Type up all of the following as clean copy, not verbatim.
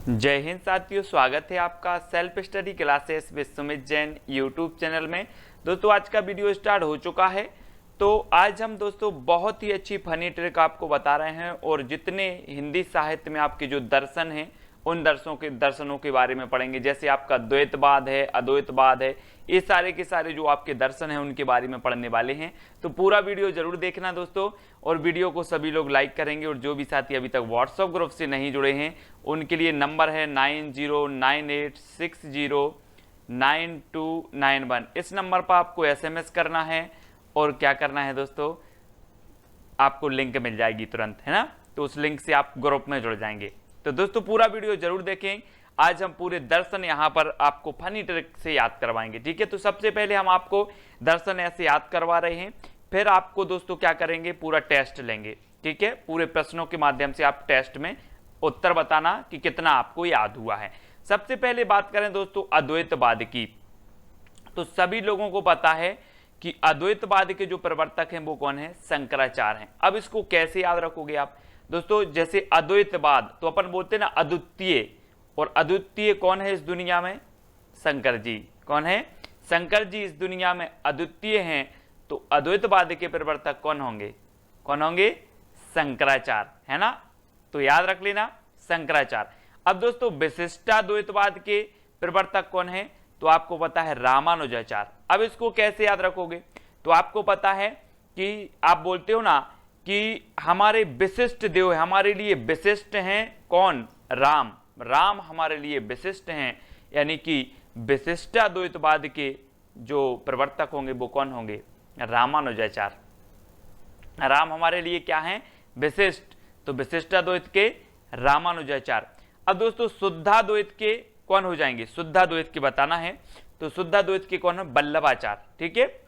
जय हिंद साथियों, स्वागत है आपका self study classes with Sumit Jain YouTube channel में। दोस्तों आज का वीडियो स्टार्ट हो चुका है। तो आज हम दोस्तों बहुत ही अच्छी फनी ट्रिक आपको बता रहे हैं और जितने हिंदी साहित्य में आपके जो दर्शन हैं उन दर्शनों के बारे में पढ़ेंगे। जैसे आपका द्वैतवाद है, अद्वैतवाद है, ये सारे के सारे जो आपके दर्शन हैं उनके बारे में पढ़ने वाले हैं। तो पूरा वीडियो जरूर देखना दोस्तों, और वीडियो को सभी लोग लाइक करेंगे। और जो भी साथी अभी तक व्हाट्सएप ग्रुप से नहीं जुड़े हैं उनके लिए नंबर है 9098609291। इस नंबर पर आपको SMS करना है और क्या करना है दोस्तों, आपको लिंक मिल जाएगी तुरंत, है ना। तो उस लिंक से आप ग्रुप में जुड़ जाएंगे। तो दोस्तों पूरा वीडियो जरूर देखें। आज हम पूरे दर्शन यहाँ पर आपको फनी ट्रिक से याद करवाएंगे, ठीक है। तो सबसे पहले हम आपको दर्शन ऐसे याद करवा रहे हैं, फिर आपको दोस्तों क्या करेंगे, पूरा टेस्ट लेंगे, ठीक है। पूरे प्रश्नों के माध्यम से आप टेस्ट में उत्तर बताना कि कितना आपको याद हुआ है। सबसे पहले बात करें दोस्तों अद्वैतवाद की, तो सभी लोगों को पता है कि अद्वैतवाद के जो प्रवर्तक हैं वो कौन है, शंकराचार्य हैं। अब इसको कैसे याद रखोगे आप दोस्तों, जैसे अद्वैतवाद तो अपन बोलते हैं ना अद्वितीय, और अद्वितीय कौन है इस दुनिया में, शंकर जी। कौन है, शंकर जी इस दुनिया में अद्वितीय हैं। तो अद्वैतवाद के प्रवर्तक कौन होंगे, कौन होंगे, शंकराचार्य, है ना। तो याद रख लेना शंकराचार्य। अब दोस्तों विशिष्टाद्वैतवाद के प्रवर्तक कौन है, तो आपको पता है रामानुजाचार्य। अब इसको कैसे याद रखोगे, तो आपको पता है कि आप बोलते हो ना कि हमारे विशिष्ट देव, हमारे लिए विशिष्ट हैं कौन, राम। राम हमारे लिए विशिष्ट हैं, यानी कि विशिष्टाद्वैतवाद के जो प्रवर्तक होंगे वो कौन होंगे, रामानुजाचार्य। राम हमारे लिए क्या हैं, विशिष्ट, तो विशिष्टाद्वैत के रामानुजाचार्य। अब दोस्तों शुद्धाद्वैत के कौन हो जाएंगे, शुद्धाद्वैत के बताना है, तो शुद्धाद्वैत के कौन है, वल्लभाचार्य, ठीक है।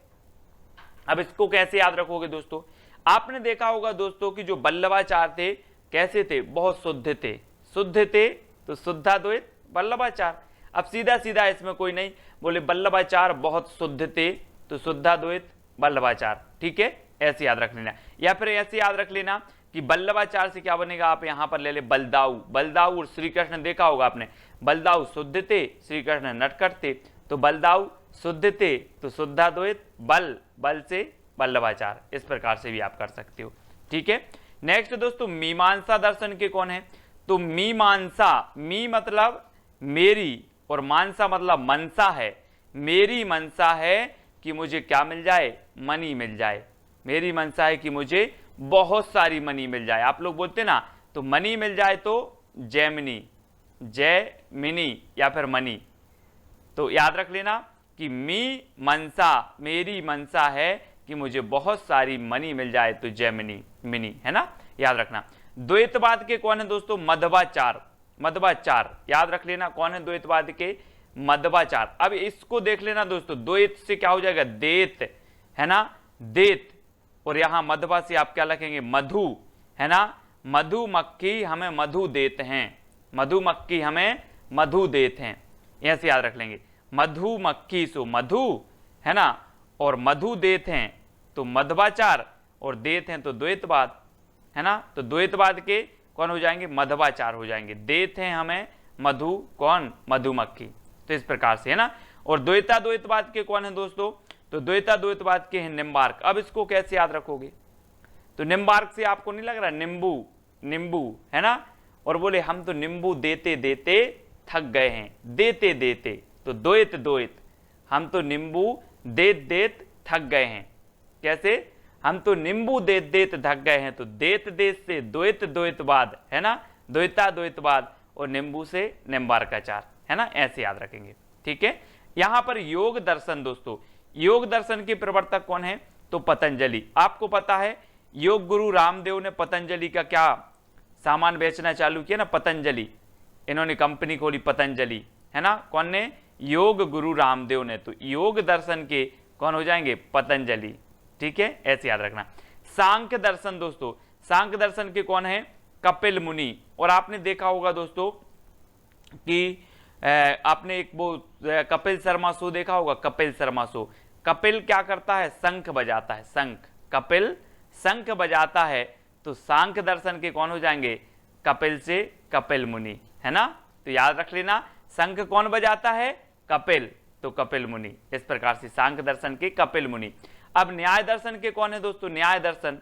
अब इसको कैसे याद रखोगे दोस्तों, आपने देखा होगा दोस्तों कि जो वल्लभाचार्य थे कैसे थे, बहुत शुद्ध थे, शुद्ध थे, तो शुद्धाद्वैत वल्लभाचार्य। अब सीधा सीधा इसमें कोई नहीं, बोले वल्लभाचार्य बहुत शुद्ध थे तो शुद्धाद्वैत वल्लभाचार्य, ठीक है। ऐसे याद रख लेना, या फिर ऐसे याद रख लेना कि वल्लभाचार्य से क्या बनेगा, आप यहां पर ले ले बलदाऊ। बलदाऊ और श्री कृष्ण देखा होगा आपने, बलदाऊ शुद्ध थे, श्री कृष्ण नटखट थे, तो बलदाऊ शुद्ध थे तो शुद्धाद्वैत, बल बल से वल्लभाचार्य। इस प्रकार से भी आप कर सकते हो, ठीक है। नेक्स्ट दोस्तों मीमांसा दर्शन के कौन है, तो मीमांसा, मी मतलब मेरी और मानसा मतलब मनसा है। मेरी मनसा है कि मुझे क्या मिल जाए, मनी मिल जाए। मेरी मनसा है कि मुझे बहुत सारी मनी मिल जाए। आप लोग बोलते ना, तो मनी मिल जाए तो जैमिनी, जैमिनी या फिर मनी। तो याद रख लेना कि मी मनसा, मेरी मनसा है कि मुझे बहुत सारी मनी मिल जाए तो जैमिनी, मिनी, है ना, याद रखना। द्वैतवाद के कौन है दोस्तों, मध्वाचार्य। मध्वाचार्य याद रख लेना कौन है द्वैतवाद के, मध्वाचार्य। अब इसको देख लेना दोस्तों, द्वैत से क्या हो जाएगा, देत, है ना, देत, और यहां मध्वा से आप क्या लिखेंगे, मधु, है ना। मधुमक्खी हमें मधु देते हैं, मधुमक्खी हमें मधु देते हैं, ऐसे याद रख लेंगे। मधुमक्खी सो मधु, है ना, और मधु देते हैं तो मध्वाचार्य, और देते हैं तो द्वैतवाद, है ना। तो द्वैतवाद के कौन हो जाएंगे, मध्वाचार्य हो जाएंगे। देते हैं हमें मधु, कौन, मधुमक्खी। तो इस प्रकार से, है ना। और द्वैताद्वैतवाद के कौन है दोस्तों, तो द्वैताद्वैतवाद के हैं निम्बार्क। अब इसको कैसे याद रखोगे, तो निम्बार्क से आपको नहीं लग रहा, नींबू, नींबू, है ना। और बोले हम तो नींबू देते देते थक गए हैं, देते देते, तो द्वैत द्वैत, हम तो नींबू देत देत थक गए हैं। कैसे, हम तो नींबू देत देत थक गए हैं, तो देत देत से द्वैत द्वैतवाद, है ना, द्वैताद्वैतवाद, और नींबू से निम्बार्काचार्य, है ना। ऐसे याद रखेंगे, ठीक है। यहां पर योग दर्शन दोस्तों, योग दर्शन के प्रवर्तक कौन है, तो पतंजलि। आपको पता है योग गुरु रामदेव ने पतंजलि का क्या सामान बेचना चालू किया ना, पतंजलि, इन्होंने कंपनी खोली पतंजलि, है ना। कौन ने, योग गुरु रामदेव ने। तो योग दर्शन के कौन हो जाएंगे, पतंजलि, ठीक है। ऐसे याद रखना। सांख्य दर्शन दोस्तों, सांख्य दर्शन के कौन है, कपिल मुनि। और आपने देखा होगा दोस्तों कि आपने एक वो कपिल शर्मा शो देखा होगा, कपिल शर्मा शो। कपिल क्या करता है, शंख बजाता है, शंख, कपिल शंख बजाता है, तो सांख्य दर्शन के कौन हो जाएंगे, कपिल से कपिल मुनि, है ना। तो याद रख लेना शंख कौन बजाता है, कपिल, तो कपिल मुनि। इस प्रकार से सांख्य दर्शन के कपिल मुनि। अब न्याय दर्शन के कौन है दोस्तों, न्याय दर्शन,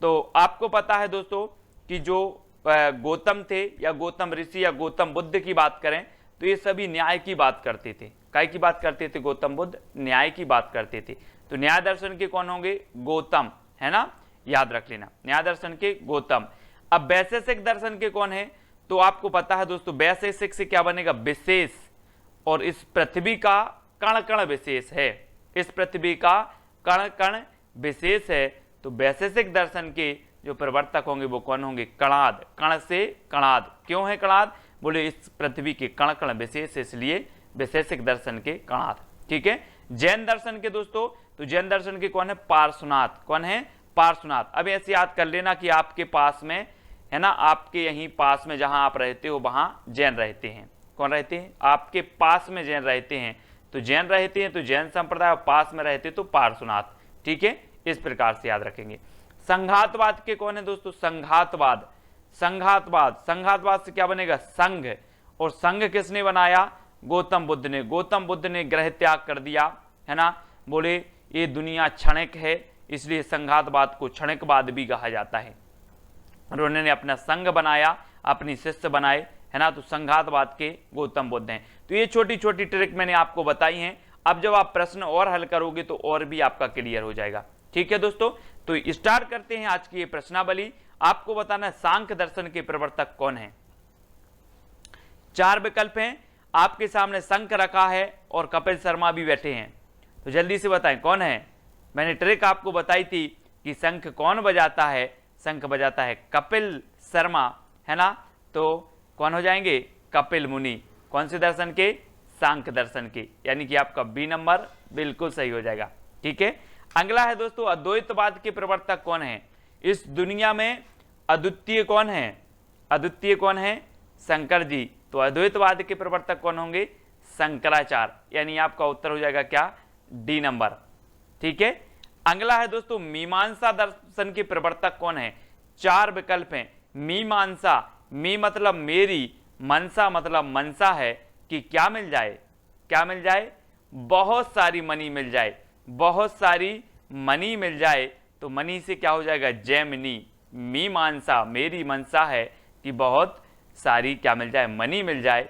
तो आपको पता है दोस्तों कि जो गौतम थे या गौतम ऋषि या गौतम बुद्ध की बात करें तो ये सभी न्याय की बात करते थे। काय की बात करते थे, गौतम बुद्ध न्याय की बात करते थे। तो न्याय दर्शन के कौन होंगे, गौतम, है ना, याद रख लेना, न्याय दर्शन के गौतम। अब वैशेषिक दर्शन के कौन है, तो आपको पता है दोस्तों वैशेषिक से क्या बनेगा, विशेष, और इस पृथ्वी का कण कण विशेष है, इस पृथ्वी का कण कण विशेष है। तो वैशेषिक दर्शन के जो प्रवर्तक होंगे वो कौन होंगे, कणाद, कण से कणाद। क्यों है कणाद, बोले इस पृथ्वी के कण कण विशेष, इसलिए वैशेषिक दर्शन के कणाद। ठीक है। जैन दर्शन के दोस्तों, तो जैन दर्शन के कौन है, पार्श्वनाथ, कौन है, पार्श्वनाथ। अब ऐसे याद कर लेना कि आपके पास में है ना, आपके यहीं पास में जहां आप रहते हो वहां जैन रहते हैं। कौन रहते हैं, आपके पास में जैन रहते हैं, तो जैन रहते हैं तो जैन संप्रदाय, पास में रहते तो पार्श्वनाथ। ठीक है, इस प्रकार से याद रखेंगे। संघातवाद के कौन है दोस्तों, संघातवाद, संघातवाद, संघातवाद से क्या बनेगा, संघ, और संघ किसने बनाया, गौतम बुद्ध ने। गौतम बुद्ध ने ग्रह त्याग कर दिया, है ना, बोले ये दुनिया क्षणिक है, इसलिए संघातवाद को क्षणिकवाद भी कहा जाता है। उन्होंने अपना संघ बनाया, अपनी शिष्य बनाए, है ना, तो संघातवाद के गौतम बुद्ध हैं। तो ये छोटी छोटी ट्रिक मैंने आपको बताई हैं। अब जब आप प्रश्न और हल करोगे तो और भी आपका क्लियर हो जाएगा। ठीक है दोस्तों, तो स्टार्ट करते हैं आज की ये प्रश्नावली। आपको बताना है सांख्य दर्शन के प्रवर्तक कौन है। 4 विकल्प हैं, आपके सामने शंख रखा है और कपिल शर्मा भी बैठे हैं, तो जल्दी से बताएं कौन है। मैंने ट्रिक आपको बताई थी कि शंख कौन बजाता है, शंख बजाता है कपिल शर्मा, है ना, तो कौन हो जाएंगे, कपिल मुनि। कौन से दर्शन के, सांख्य दर्शन के, यानी कि आपका बी नंबर बिल्कुल सही हो जाएगा। ठीक है। अगला है दोस्तों अद्वैतवाद के प्रवर्तक कौन है। इस दुनिया में अद्वितीय कौन है, अद्वितीय कौन है, शंकर जी। तो अद्वैतवाद के प्रवर्तक कौन होंगे, शंकराचार्य, यानी आपका उत्तर हो जाएगा क्या, डी नंबर। ठीक है। अगला है दोस्तों मीमांसा दर्शन के प्रवर्तक कौन है। 4 विकल्प हैं। मीमांसा, मी मतलब मेरी, मनसा मतलब मनसा है कि क्या मिल जाए, क्या मिल जाए, बहुत सारी मनी मिल जाए, बहुत सारी मनी मिल जाए। तो मनी से क्या हो जाएगा, जैमिनी। मीमांसा मेरी मनसा है कि बहुत सारी क्या मिल जाए, मनी मिल जाए,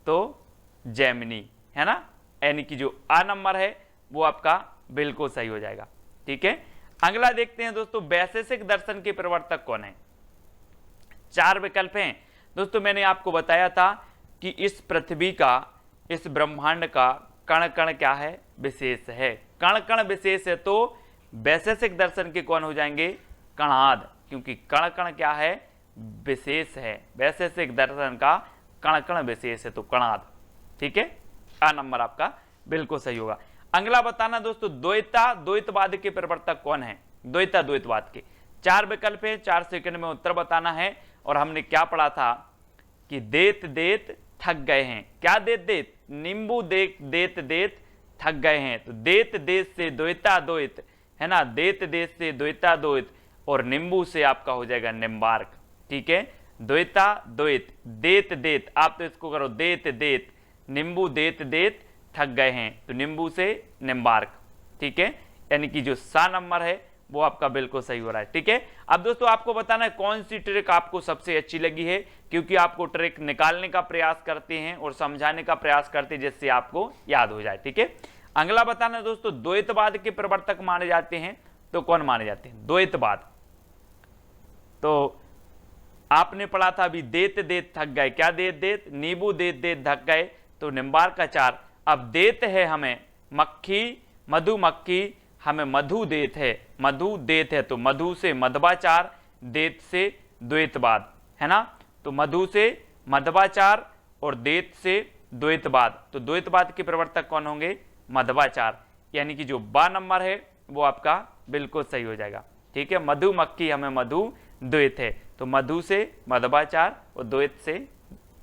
तो जैमिनी, है ना, यानी कि जो आ नंबर है वो आपका बिल्कुल सही हो जाएगा। ठीक है। अगला देखते हैं दोस्तों वैशेषिक दर्शन के प्रवर्तक कौन है। 4 विकल्प हैं दोस्तों। मैंने आपको बताया था कि इस पृथ्वी का, इस ब्रह्मांड का कण कण क्या है, विशेष है, कण कण विशेष है। तो वैशेषिक दर्शन के कौन हो जाएंगे, कणाद, क्योंकि कण कण क्या है, विशेष है। वैशेषिक दर्शन का कण कण विशेष है, तो कणाद। ठीक है, आ नंबर आपका बिल्कुल सही होगा। अगला बताना दोस्तों द्वैतवाद के प्रवर्तक कौन है। द्वैतवाद के 4 विकल्प है, 4 सेकंड में उत्तर बताना है। और हमने क्या पढ़ा था कि देत देत थक गए हैं, क्या देत देत, नींबू देत देत थक गए हैं। तो देत देत से द्वैत, है ना, देत देत से द्वैत, और नींबू से आपका हो जाएगा निम्बार्क। ठीक है, द्वैत, देत देत, आप तो इसको करो देत देत, नींबू देत देत थक गए हैं, तो नींबू से निम्बार्क। ठीक है, यानी कि जो सा नंबर है वो आपका बिल्कुल सही हो रहा है। ठीक है। अब दोस्तों आपको बताना है कौन सी ट्रिक आपको सबसे अच्छी लगी है, क्योंकि आपको ट्रिक निकालने का प्रयास करते हैं और समझाने का प्रयास करते हैं जिससे आपको याद हो जाए। ठीक है। अगला बताना है दोस्तों द्वैतवाद के प्रवर्तक माने जाते हैं, तो कौन माने जाते हैं द्वैतवाद। तो आपने पढ़ा था अभी देत देत थक गए, क्या देत देत, नींबू देत देत थक गए, तो निम्बार्क अचार। अब देत है हमें मक्खी, मधुमक्खी, हमें मधु देत है, मधु देत है, तो मधु से मध्वाचार, देत से द्वैतवाद, है ना, तो मधु से मध्वाचार और देत से द्वैतवाद। तो द्वैतवाद के प्रवर्तक कौन होंगे, मध्वाचार, यानी कि जो बा नंबर है वो आपका बिल्कुल सही हो जाएगा। ठीक है, मधुमक्खी हमें मधु द्वैत है, तो मधु से मध्वाचार और द्वैत से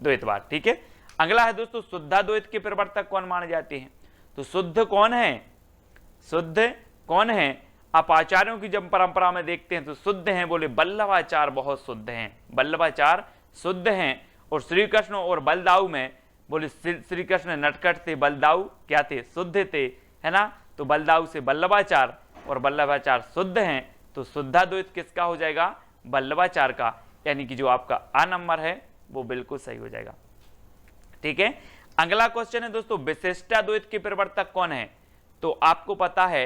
द्वैतवाद। ठीक है। अगला है दोस्तों शुद्धाद्वैत के प्रवर्तक कौन माने जाते हैं। तो शुद्ध कौन है, शुद्ध कौन है। आप आचार्यों की जब परंपरा में देखते हैं तो शुद्ध हैं, बोले वल्लभाचार्य बहुत शुद्ध हैं, वल्लभाचार्य शुद्ध हैं। और श्री कृष्ण और बलदाऊ में बोले श्री कृष्ण नटखट थे, बलदाऊ क्या थे, शुद्ध थे, है ना। तो बलदाऊ से वल्लभाचार और वल्लभाचार शुद्ध हैं, तो शुद्धाद्वैत किसका हो जाएगा, वल्लभाचार का, यानी कि जो आपका आ नंबर है वो बिल्कुल सही हो जाएगा। ठीक है, अगला क्वेश्चन है दोस्तों, विशिष्टाद्वैत के प्रवर्तक कौन है। तो आपको पता है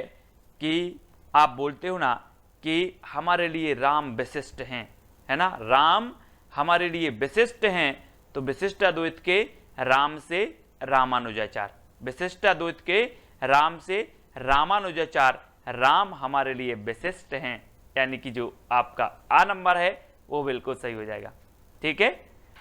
कि आप बोलते हो ना कि हमारे लिए राम विशिष्ट हैं, है ना, राम हमारे लिए विशिष्ट हैं, तो विशिष्टाद्वैत के राम से रामानुजाचार, विशिष्टाद्वैत के राम से रामानुजाचार, राम हमारे लिए विशिष्ट हैं, यानी कि जो आपका आ नंबर है वो बिल्कुल सही हो जाएगा। ठीक है,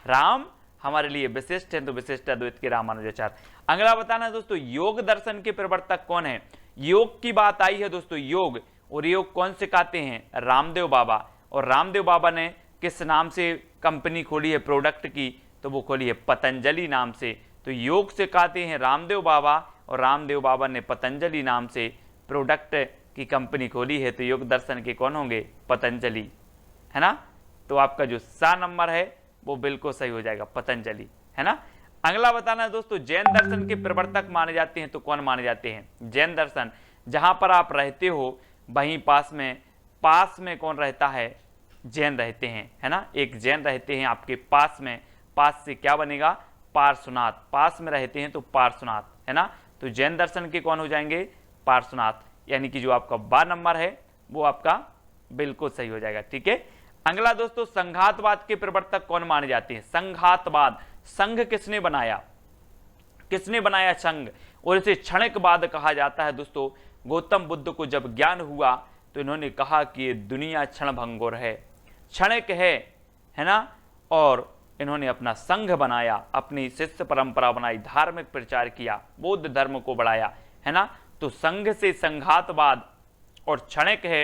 राम हमारे लिए विशिष्ट हैं, तो विशिष्टाद्वैत के रामानुजाचार। अगला बताना है दोस्तों, योग दर्शन के प्रवर्तक कौन है। योग की बात आई है दोस्तों, योग, और योग कौन सिखाते हैं, रामदेव बाबा। और रामदेव बाबा ने किस नाम से कंपनी खोली है प्रोडक्ट की, तो वो खोली है पतंजलि नाम से। तो योग सिखाते हैं रामदेव बाबा, और रामदेव बाबा ने पतंजलि नाम से प्रोडक्ट की कंपनी खोली है, तो योग दर्शन के कौन होंगे, पतंजलि, है ना। तो आपका जो सा नंबर है वो बिल्कुल सही हो जाएगा, पतंजलि, है ना। अगला बताना है दोस्तों, जैन दर्शन के प्रवर्तक माने जाते हैं, तो कौन माने जाते हैं, जैन दर्शन, जहां पर आप रहते हो वहीं पास में कौन रहता है, जैन रहते हैं, है ना, एक जैन रहते हैं आपके पास में, पास से क्या बनेगा, पार्श्वनाथ, पास में रहते हैं तो पार्श्वनाथ, है ना। तो जैन दर्शन के कौन हो जाएंगे, पार्श्वनाथ, यानी कि जो आपका बा नंबर है वो आपका बिल्कुल सही हो जाएगा। ठीक है, अगला दोस्तों, संघातवाद के प्रवर्तक कौन माने जाते हैं। संघातवाद, संघ किसने बनाया, किसने बनाया संघ, और इसे क्षणिकवाद कहा जाता है दोस्तों। गौतम बुद्ध को जब ज्ञान हुआ तो इन्होंने कहा कि ये दुनिया क्षणभंगुर है, क्षणिक है ना, और इन्होंने अपना संघ बनाया, अपनी शिष्य परंपरा बनाई, धार्मिक प्रचार किया, बौद्ध धर्म को बढ़ाया, है ना। तो संघ से संघातवाद और क्षणिक है,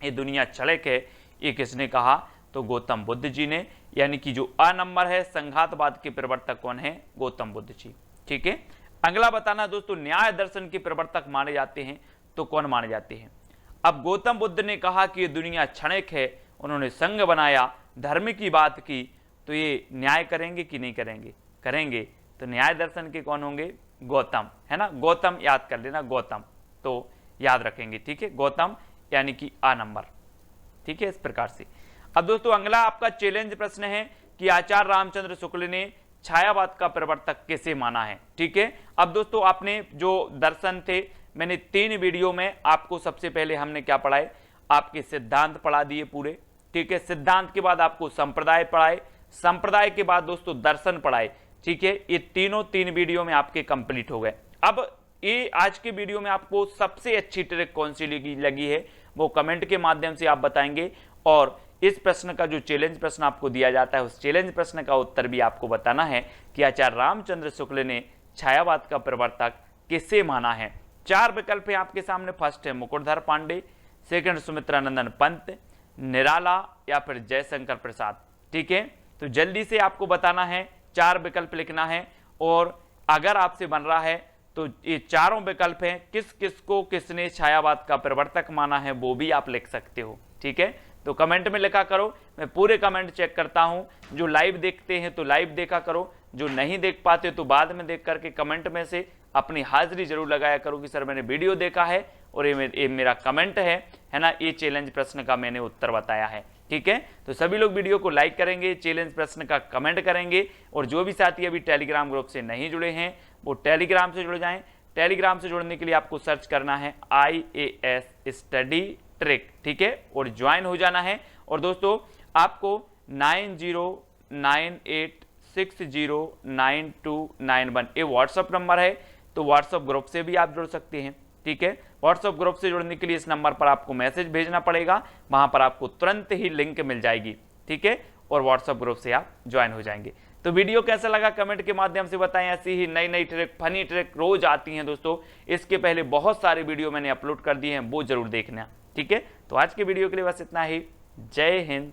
ये दुनिया क्षणिक है, ये किसने कहा, तो गौतम बुद्ध जी ने, यानी कि जो आ नंबर है संघातवाद के प्रवर्तक कौन है, गौतम बुद्ध जी। ठीक है, अगला बताना दोस्तों, न्याय दर्शन के प्रवर्तक माने जाते हैं, तो कौन माने जाते हैं। अब गौतम बुद्ध ने कहा कि ये दुनिया क्षणिक है, उन्होंने संघ बनाया, धर्म की बात की, तो ये न्याय करेंगे कि नहीं करेंगे, करेंगे, तो न्याय दर्शन के कौन होंगे, गौतम, है ना, गौतम याद कर लेना, गौतम, तो याद रखेंगे। ठीक है, गौतम यानी कि आ नंबर। ठीक है, इस प्रकार से। अब दोस्तों अगला आपका चैलेंज प्रश्न है कि आचार्य रामचंद्र शुक्ल ने छायावाद का प्रवर्तक किसे माना है। ठीक है, अब दोस्तों आपने जो दर्शन थे, मैंने 3 वीडियो में आपको सबसे पहले हमने क्या पढ़ाए, आपके सिद्धांत पढ़ा दिए पूरे। ठीक है, सिद्धांत के बाद आपको संप्रदाय पढ़ाए, संप्रदाय के बाद दोस्तों दर्शन पढ़ाए। ठीक है, ये तीनों 3 वीडियो में आपके कंप्लीट हो गए। अब ये आज के वीडियो में आपको सबसे अच्छी ट्रिक कौन सी लगी है वो कमेंट के माध्यम से आप बताएंगे, और इस प्रश्न का जो चैलेंज प्रश्न आपको दिया जाता है उस चैलेंज प्रश्न का उत्तर भी आपको बताना है कि आचार्य रामचंद्र शुक्ल ने छायावाद का प्रवर्तक किसे माना है। 4 विकल्प है आपके सामने, फर्स्ट है मुकुटधर पांडे, सेकंड सुमित्रानंदन पंत, निराला या फिर जयशंकर प्रसाद। ठीक है, तो जल्दी से आपको बताना है, 4 विकल्प लिखना है, और अगर आपसे बन रहा है तो ये चारों विकल्प हैं, किस किस को किसने छायावाद का प्रवर्तक माना है वो भी आप लिख सकते हो। ठीक है, तो कमेंट में लिखा करो, मैं पूरे कमेंट चेक करता हूं। जो लाइव देखते हैं तो लाइव देखा करो, जो नहीं देख पाते तो बाद में देख करके कमेंट में से अपनी हाजिरी जरूर लगाया करो कि सर मैंने वीडियो देखा है और ये मेरा कमेंट है ना, ये चैलेंज प्रश्न का मैंने उत्तर बताया है। ठीक है, तो सभी लोग वीडियो को लाइक करेंगे, चैलेंज प्रश्न का कमेंट करेंगे, और जो भी साथी अभी टेलीग्राम ग्रुप से नहीं जुड़े हैं वो टेलीग्राम से जुड़ जाएं। टेलीग्राम से जुड़ने के लिए आपको सर्च करना है IAS स्टडी ट्रिक। ठीक है, और ज्वाइन हो जाना है। और दोस्तों आपको 9098609291 ये व्हाट्सअप नंबर है, तो व्हाट्सअप ग्रुप से भी आप जुड़ सकते हैं। ठीक है, व्हाट्सएप ग्रुप से जुड़ने के लिए इस नंबर पर आपको मैसेज भेजना पड़ेगा, वहां पर आपको तुरंत ही लिंक मिल जाएगी। ठीक है, और व्हाट्सएप ग्रुप से आप ज्वाइन हो जाएंगे। तो वीडियो कैसा लगा कमेंट के माध्यम से बताएं। ऐसी ही नई नई ट्रिक, फनी ट्रिक रोज आती हैं दोस्तों। इसके पहले बहुत सारे वीडियो मैंने अपलोड कर दिए हैं, वो जरूर देखना। ठीक है, तो आज के वीडियो के लिए बस इतना ही। जय हिंद,